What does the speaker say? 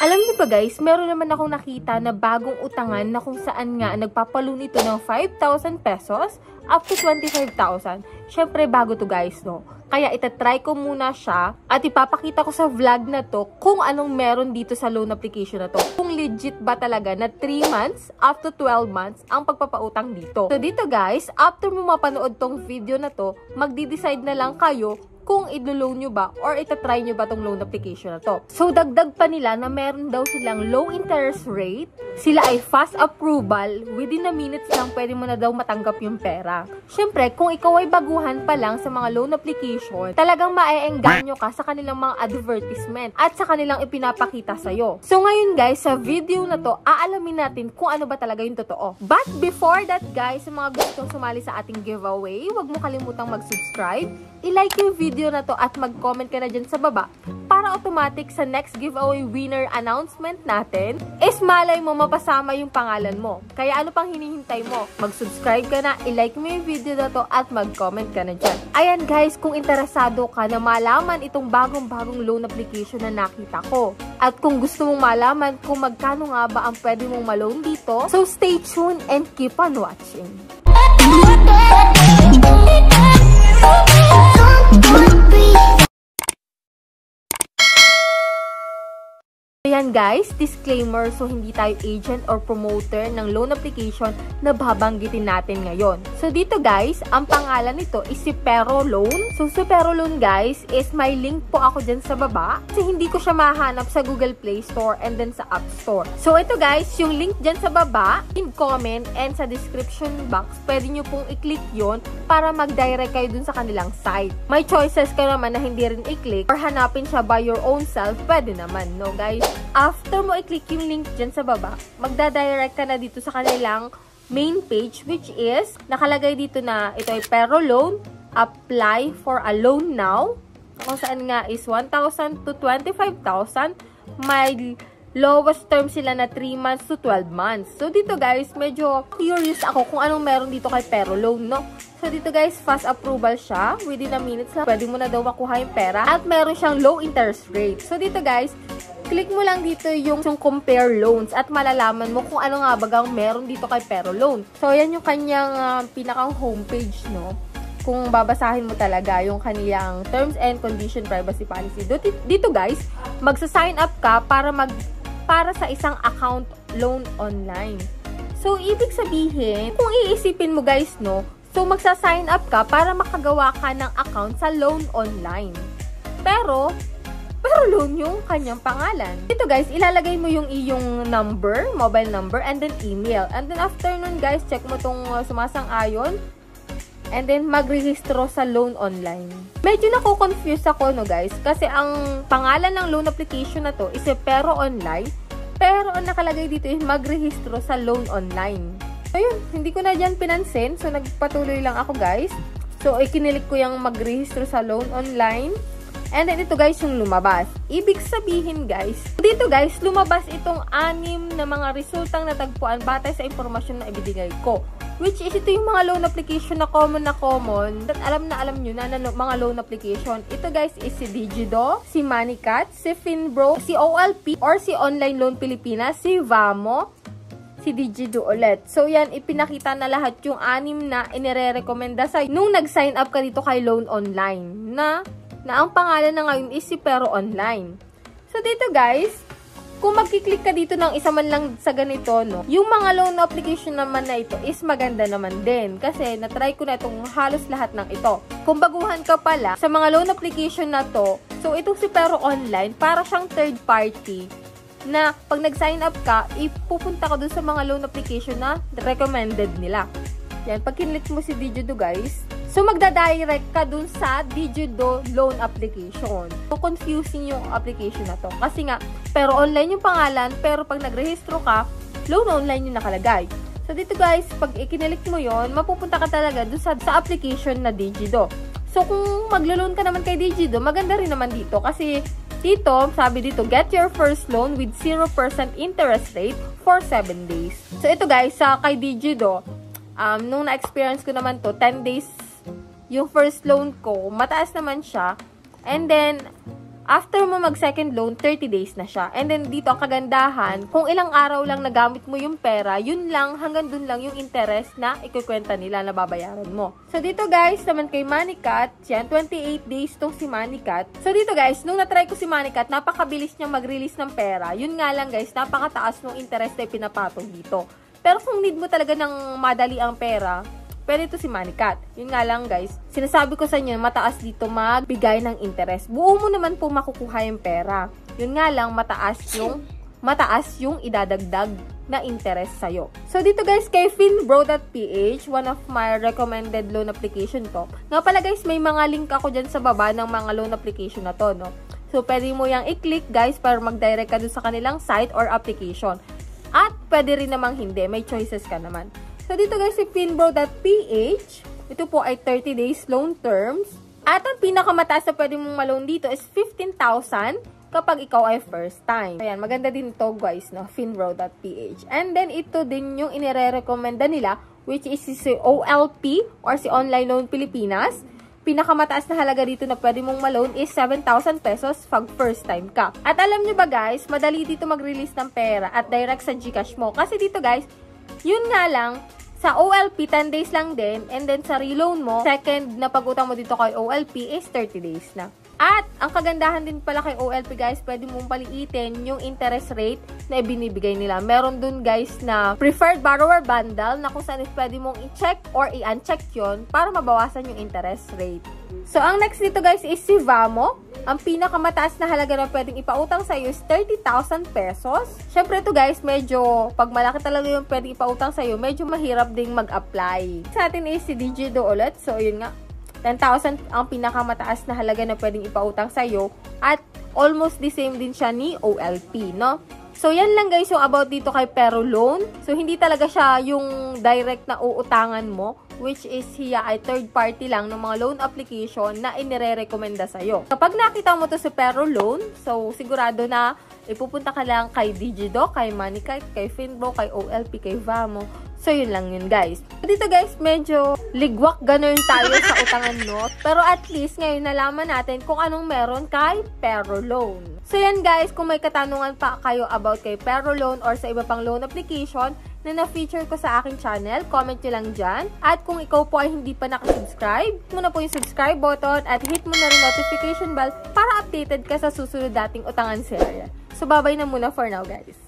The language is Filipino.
Alam niyo ba guys, meron naman akong nakita na bagong utangan na kung saan nga nagpapaloan ito ng 5,000 pesos up to 25,000. Syempre bago to guys, no? Kaya itatry ko muna siya at ipapakita ko sa vlog na to kung anong meron dito sa loan application na to. Kung legit ba talaga na 3 months up to 12 months ang pagpapautang dito. So dito guys, after mo mapanood tong video na to, magdi-decide na lang kayo kung i-loan nyo ba or itatry nyo ba tong loan application na to. So, dagdag pa nila na meron daw silang low interest rate. Sila ay fast approval. Within a minutes lang, pwede mo na daw matanggap yung pera. Siyempre, kung ikaw ay baguhan pa lang sa mga loan application, talagang maeengganyo ka sa kanilang mga advertisement at sa kanilang ipinapakita sa'yo. So, ngayon guys, sa video na to, aalamin natin kung ano ba talaga yung totoo. But before that guys, sa mga gustong sumali sa ating giveaway, huwag mo kalimutang mag-subscribe, i-like yung video na to at mag-comment ka na dyan sa baba para automatic sa next giveaway winner announcement natin is malay mo mapasama yung pangalan mo. Kaya ano pang hinihintay mo? Mag-subscribe ka na, i-like mo yung video na to at mag-comment ka na dyan. Ayan guys, kung interesado ka na malaman itong bagong loan application na nakita ko at kung gusto mong malaman kung magkano nga ba ang pwede mong ma-loan dito, so stay tuned and keep on watching. Ayan guys, disclaimer, so hindi tayo agent or promoter ng loan application na babanggitin natin ngayon. So dito guys, ang pangalan nito is si Pero Loan. So si Pero Loan guys is may link po ako dyan sa baba kasi hindi ko siya mahanap sa Google Play Store and then sa App Store. So ito guys, yung link dyan sa baba, in comment and sa description box, pwede nyo pong i-click yon para mag-direct kayo dun sa kanilang site. May choices ka naman na hindi rin i-click or hanapin siya by your own self, pwede naman, no guys? After mo i-click yung link dyan sa baba, magdadirect ka na dito sa kanilang main page which is, nakalagay dito na ito ay Pero Loan, apply for a loan now. Kung saan nga is 1,000 to 25,000. May lowest term sila na 3 months to 12 months. So dito guys, medyo curious ako kung anong meron dito kay Pero Loan, no? So dito guys, fast approval siya. Within a minutes lang, pwede mo na daw makuha yung pera. At meron siyang low interest rate. So dito guys, click mo lang dito yung compare loans at malalaman mo kung ano nga bagang meron dito kay Pero Loan. So yan yung kanyang pinakang homepage, no? Kung babasahin mo talaga yung kanilang terms and condition privacy policy. Dito guys, magsa-sign up ka para sa isang account loan online. So ibig sabihin, kung iisipin mo guys, no? So magsa-sign up ka para makagawa ka ng account sa loan online. Pero loan yung kanyang pangalan. Dito guys, ilalagay mo yung iyong number, mobile number, and then email. And then after nun guys, check mo tong sumasang-ayon. And then magrehistro sa loan online. Medyo nako-confuse ako, no guys, kasi ang pangalan ng loan application na to is Pero Online. Pero ang nakalagay dito is magrehistro sa loan online. So yun, hindi ko na dyan pinansin. So nagpatuloy lang ako guys. So ikinilik ko yung magrehistro sa loan online. And then ito guys yung lumabas. Ibig sabihin guys, dito guys, lumabas itong 6 na mga resultang natagpuan batay sa impormasyon na ibinigay ko. Which is ito yung mga loan application na common. That alam nyo na mga loan application. Ito guys is si Digido, si Moneycat, si Finbro, si OLP or si Online Loan Pilipinas, si Vamo, si Digido ulit. So yan, ipinakita na lahat yung 6 na inire-recommenda sa'yo nung nag-sign up ka dito kay Loan Online na ang pangalan na ngayon is si Pero Online. So dito guys, kung magkiklik ka dito ng isa man lang sa ganito, no, yung mga loan application naman na ito is maganda naman din. Kasi natry ko na itong halos lahat ng ito. Kung baguhan ka pala sa mga loan application na to, so itong si Pero Online, para siyang third party na pag nag-sign up ka, ipupunta ka dun sa mga loan application na recommended nila. Yan, pag kinlik mo si Digido guys, so magdadirect ka dun sa Digido loan application. So confusing yung application na to. Kasi nga, Pero Online yung pangalan, pero pag nagrehistro ka, loan online yung nakalagay. So dito guys, pag ikinilik mo yon, mapupunta ka talaga dun sa application na Digido. So kung maglo-loan ka naman kay Digido, maganda rin naman dito. Kasi dito, sabi dito, get your first loan with 0% interest rate for 7 days. So ito guys, sa kay Digido, nung na-experience ko naman to, 10 days yung first loan ko, mataas naman siya. And then, after mo mag-second loan, 30 days na siya. And then, dito ang kagandahan, kung ilang araw lang nagamit mo yung pera, yun lang, hanggang dun lang yung interest na ikukwenta nila na babayaran mo. So, dito guys, naman kay Moneycat, yan, 28 days tong si Moneycat. So, dito guys, nung natry ko si Moneycat, napakabilis niyang mag-release ng pera. Yun nga lang guys, napakataas ng interest na pinapatong dito. Pero kung need mo talaga ng madali ang pera, pwede ito si Moneycat. Yun nga lang guys, sinasabi ko sa inyo, mataas dito magbigay ng interest. Buo mo naman po makukuha yung pera. Yun nga lang, mataas yung idadagdag na interest sa'yo. So dito guys, kay finbro.ph, one of my recommended loan application to. Nga pala guys, may mga link ako dyan sa baba ng mga loan application na to, no? So pwede mo yung i-click guys para mag-direct ka dun sa kanilang site or application. At pwede rin namang hindi, may choices ka naman. So, dito guys, si finbro.ph, ito po ay 30 days loan terms. At ang pinakamataas na pwede mong ma-loan dito is 15,000 kapag ikaw ay first time. Ayan, maganda din ito guys, no? finbro.ph. And then, ito din yung inire-recommenda nila, which is si OLP or si Online Loan Pilipinas. Pinakamataas na halaga dito na pwede mong ma-loan is 7,000 pesos pag first time ka. At alam nyo ba guys, madali dito mag-release ng pera at direct sa GCash mo. Kasi dito guys, yun nga lang, sa OLP, 10 days lang din. And then, sa reloan mo, second na pag-utang mo dito kay OLP is 30 days na. At, ang kagandahan din pala kay OLP, guys, pwede mong paliitin yung interest rate na ibinibigay nila. Meron dun, guys, na preferred borrower bundle na kung saan pwede mong i-check or i-uncheck yun para mabawasan yung interest rate. So, ang next dito, guys, is si Vamo. Ang pinakamataas na halaga na pwedeng ipautang sa iyo is 30,000 pesos. Syempre ito guys, medyo pag malaki talaga yung pwedeng ipautang sa iyo, medyo mahirap ding mag-apply. Sa atin is si Digido ulit. So yun nga, 10,000 ang pinakamataas na halaga na pwedeng ipautang sa iyo at almost the same din siya ni OLP, no? So, yan lang guys yung about dito kay Pero Loan. So, hindi talaga siya yung direct na uutangan mo, which is siya ay third party lang ng mga loan application na inire-recommenda sa'yo. Kapag nakita mo to sa Pero Loan, so, sigurado na ipupunta ka lang kay Digido, kay Moneycat, kay Finbro, kay OLP, kay Vamo. So, yun lang yun, guys. Dito, guys, medyo ligwak ganun tayo sa utangan no. Pero at least, ngayon nalaman natin kung anong meron kay Pero Loan. So, yan, guys. Kung may katanungan pa kayo about kay Pero Loan or sa iba pang loan application na na-feature ko sa aking channel, comment nyo lang dyan. At kung ikaw po ay hindi pa nakasubscribe, hit mo na po yung subscribe button at hit mo na rin notification bell para updated ka sa susunod dating utangan serye. So, bye-bye na muna for now, guys.